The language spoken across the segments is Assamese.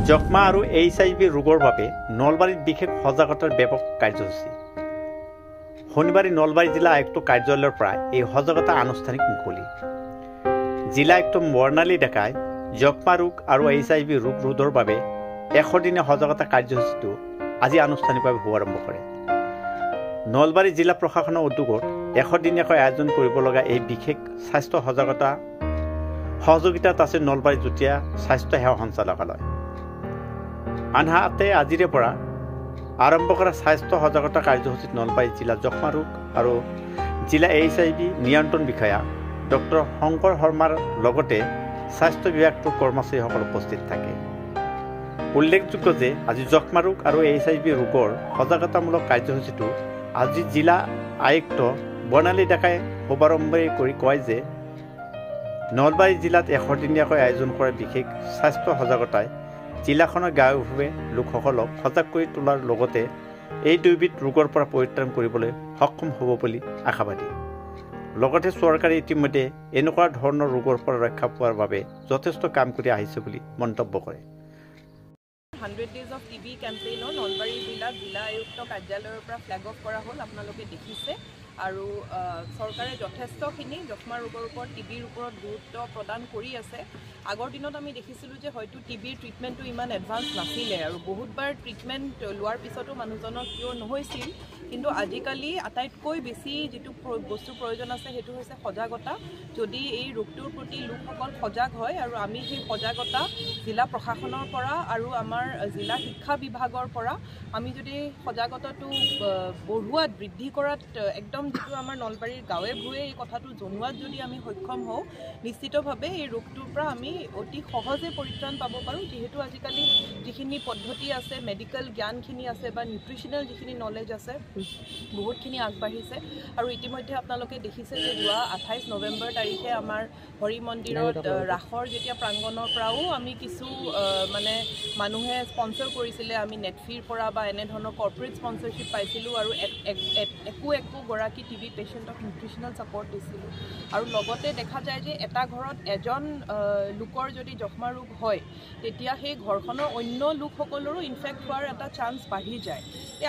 যক্ষ্মা আৰু HIV ৰোগৰ বাবে নলবাৰীত বিশেষ সজাগতাৰ ব্যাপক কাৰ্যসূচী। শনিবাৰে নলবাৰী জিলা আয়ুক্ত কাৰ্যালয়ৰ পৰা এই সজাগতা আনুষ্ঠানিক মুকলি। জিলা আয়ুক্ত বৰ্ণালী ডেকাই যক্ষ্মা ৰোগ আৰু HIV ৰোগ ৰোধৰ বাবে 100 দিনীয়া সজাগতা কাৰ্যসূচীটো আজি আনুষ্ঠানিকভাৱে শুভাৰম্ভ কৰে। নলবাৰী জিলা প্ৰশাসনৰ উদ্যোগত 100 দিনীয়াকৈ আয়োজন কৰিব লগা এই বিশেষ স্বাস্থ্য সজাগতা সহযোগিতাত আছে নলবাৰী যুটীয়া স্বাস্থ্য সেৱা সঞ্চালকালয়। আনহাতে আজিৰে পৰা আৰম্ভ কৰা স্বাস্থ্য সজাগতা কাৰ্যসূচীত নলবাৰী জিলা যক্ষ্মা ৰোগ আৰু জিলা HIV নিয়ন্ত্ৰণ বিষয়া ডক্টৰ শংকৰ শৰ্মাৰ লগতে স্বাস্থ্য বিভাগটোৰ কৰ্মচাৰীসকল উপস্থিত থাকে। উল্লেখযোগ্য যে আজি যক্ষ্মা ৰোগ আৰু HIV ৰোগৰ সজাগতামূলক কাৰ্যসূচীটো আজি জিলা আয়ুক্ত বৰ্ণালী ডেকাই শুভাৰম্ভ কৰি কয় যে নলবাৰী জিলাত 100 দিনীয়াকৈ আয়োজন কৰা বিশেষ স্বাস্থ্য সজাগতাই জিলাখনৰ গাঁওভূঞে লোকসকলক সজাগ কৰি তোলাৰ লগতে এই দুইবিধ ৰোগৰ পৰা পৰিত্ৰাণ কৰিবলৈ সক্ষম হ'ব বুলি আশাবাদী। লগতে চৰকাৰে ইতিমধ্যে এনেকুৱা ধৰণৰ ৰোগৰ পৰা ৰক্ষা পোৱাৰ বাবে যথেষ্ট কাম কৰি আহিছে বুলি মন্তব্য কৰে। 100 days of TB কেম্পেইনৰ নলবাৰী জিলা আয়ুক্ত কাৰ্যালয়ৰ পৰা ফ্লেগ অফ কৰা হ'ল, আপোনালোকে দেখিছে। আৰু চৰকাৰে যথেষ্টখিনি যক্ষ্মা ৰোগৰ ওপৰত TBৰ ওপৰত গুৰুত্ব প্ৰদান কৰি আছে। আগৰ দিনত আমি দেখিছিলোঁ যে হয়তো TBৰ ট্ৰিটমেণ্টটো ইমান এডভান্স নাছিলে আৰু বহুতবাৰ ট্ৰিটমেণ্ট লোৱাৰ পিছতো মানুহজনৰ কিয়ৰ নহৈছিল। কিন্তু আজিকালি আটাইতকৈ বেছি যিটো বস্তুৰ প্ৰয়োজন আছে সেইটো হৈছে সজাগতা। যদি এই ৰোগটোৰ প্ৰতি লোকসকল সজাগ হয় আৰু আমি সেই সজাগতা জিলা প্ৰশাসনৰ পৰা আৰু আমাৰ জিলা শিক্ষা বিভাগৰ পৰা আমি যদি সজাগতাটো বঢ়োৱাত বৃদ্ধি কৰাত একদম যিটো আমাৰ নলবাৰীৰ গাঁৱে ভূঞে এই কথাটো জনোৱাত যদি আমি সক্ষম হওঁ, নিশ্চিতভাৱে এই ৰোগটোৰ পৰা আমি অতি সহজে পৰিত্ৰাণ পাব পাৰোঁ। যিহেতু আজিকালি যিখিনি পদ্ধতি আছে, মেডিকেল জ্ঞানখিনি আছে বা নিউট্ৰিশ্যনেল যিখিনি নলেজ আছে, বহুতখিনি আগবাঢ়িছে। আৰু ইতিমধ্যে আপোনালোকে দেখিছে যে যোৱা 28 নৱেম্বৰ তাৰিখে আমাৰ হৰি মন্দিৰত ৰাসৰ যেতিয়া প্ৰাংগণৰ পৰাও আমি কিছু মানুহে স্পন্সৰ কৰিছিলে। আমি নেটফিৰ পৰা বা এনেধৰণৰ কৰ্পৰেট স্পন্সৰশ্বিপ পাইছিলোঁ আৰু একো গৰাকী TB পেচেণ্টক নিউট্ৰিশ্যনেল ছাপৰ্ট দিছিলোঁ। আৰু লগতে দেখা যায় যে এটা ঘৰত এজন লোকৰ যদি যক্ষ্মা ৰোগ হয় তেতিয়া সেই ঘৰখনৰ অন্য লোকসকলৰো ইনফেক্ট হোৱাৰ এটা চান্স বাঢ়ি যায়।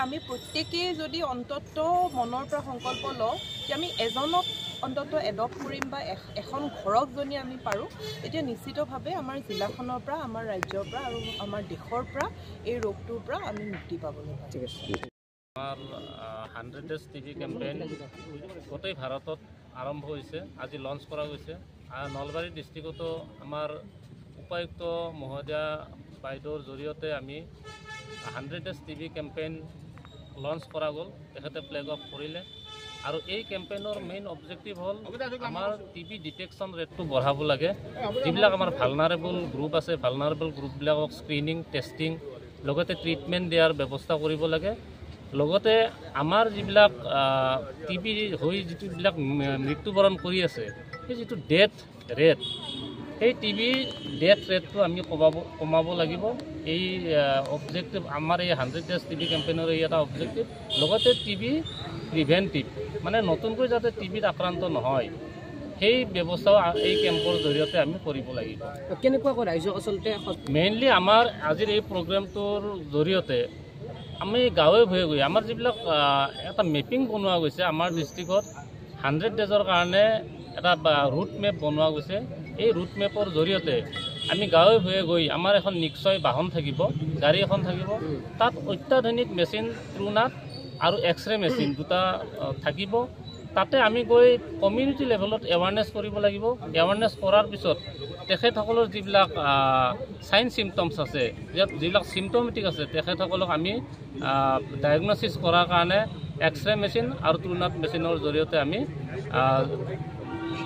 আমি প্ৰত্যেকেই যদি অন্তত মনৰ পৰা সংকল্প লওঁ যে আমি এজনক অন্তত এডপ্ট কৰিম বা এখন ঘৰক যদি আমি পাৰোঁ, তেতিয়া নিশ্চিতভাৱে আমাৰ জিলাখনৰ পৰা, আমাৰ ৰাজ্যৰ পৰা আৰু আমাৰ দেশৰ পৰা এই ৰোগটোৰ পৰা আমি মুক্তি পাবলৈ পাৰোঁ। আমাৰ 100 days TB কেম্পেইন গোটেই ভাৰতত আৰম্ভ হৈছে, আজি লঞ্চ কৰা গৈছে। নলবাৰী ডিষ্ট্ৰিক্টতো আমাৰ উপায়ুক্ত মহোদয়া বাইদেউৰ জৰিয়তে আমি 100 days TB কেম্পেইন লঞ্চ কৰা গ'ল। তেখেতে ফ্লেগ অফ কৰিলে আৰু এই কেম্পেইনৰ মেইন অবজেক্টিভ হ'ল আমাৰ TB ডিটেকশ্যন ৰেটটো বঢ়াব লাগে। যিবিলাক আমাৰ ভালনাৰেবল গ্ৰুপ আছে, ভালনাৰেবল গ্ৰুপবিলাকক স্ক্ৰিনিং, টেষ্টিং লগতে ট্ৰিটমেণ্ট দিয়াৰ ব্যৱস্থা কৰিব লাগে। লগতে আমাৰ যিবিলাক TB হৈ যিবিলাক মৃত্যুবৰণ কৰি আছে, সেই যিটো ডেথ ৰেট, সেই TB ডেথ ৰেটটো আমি কমাব লাগিব। এই অবজেক্টিভ আমাৰ এই 100 days TB কেম্পেইনৰ এই এটা অবজেক্টিভ। লগতে TB প্ৰিভেণ্টিভ, নতুনকৈ যাতে TBত আক্ৰান্ত নহয়, সেই ব্যৱস্থাও এই কেম্পৰ জৰিয়তে আমি কৰিব লাগিব। কেনেকুৱাকৈ ৰাইজক আচলতে মেইনলি আমাৰ আজিৰ এই প্ৰগ্ৰেমটোৰ জৰিয়তে আমি গাঁৱে ভূঞে গৈ আমাৰ যিবিলাক এটা মেপিং বনোৱা গৈছে, আমাৰ ডিষ্ট্ৰিক্টত 100 days কাৰণে এটা ৰুট মেপ বনোৱা গৈছে। এই ৰুট মেপৰ জৰিয়তে আমি গাঁৱে ভূঞে গৈ আমাৰ এখন নিশ্চয় বাহন থাকিব, গাড়ী এখন থাকিব, তাত অত্যাধুনিক মেচিন ট্ৰুনাট আৰু এক্সৰে মেচিন দুটা থাকিব। তাতে আমি গৈ কমিউনিটি লেভেলত এৱাৰনেছ কৰিব লাগিব। এৱাৰনেছ কৰাৰ পিছত তেখেতসকলৰ যিবিলাক চাইন চিমটমছ আছে, যিবিলাক চিমটমেটিক আছে, তেখেতসকলক আমি ডায়েগনচিছ কৰাৰ কাৰণে এক্সৰে মেচিন আৰু ট্ৰুনাট মেচিনৰ জৰিয়তে আমি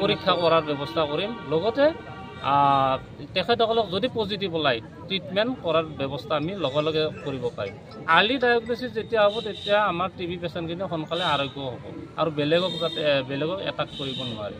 পৰীক্ষা কৰাৰ ব্যৱস্থা কৰিম। লগতে তেখেতসকলক যদি পজিটিভ ওলায়, ট্ৰিটমেণ্ট কৰাৰ ব্যৱস্থা আমি লগে লগে কৰিব পাৰিম। আৰ্লি ডায়েগনচিছ যেতিয়া হ'ব, তেতিয়া আমাৰ TB পেচেণ্টখিনি সোনকালে আৰোগ্য হ'ব আৰু বেলেগক এটাক কৰিব নোৱাৰে।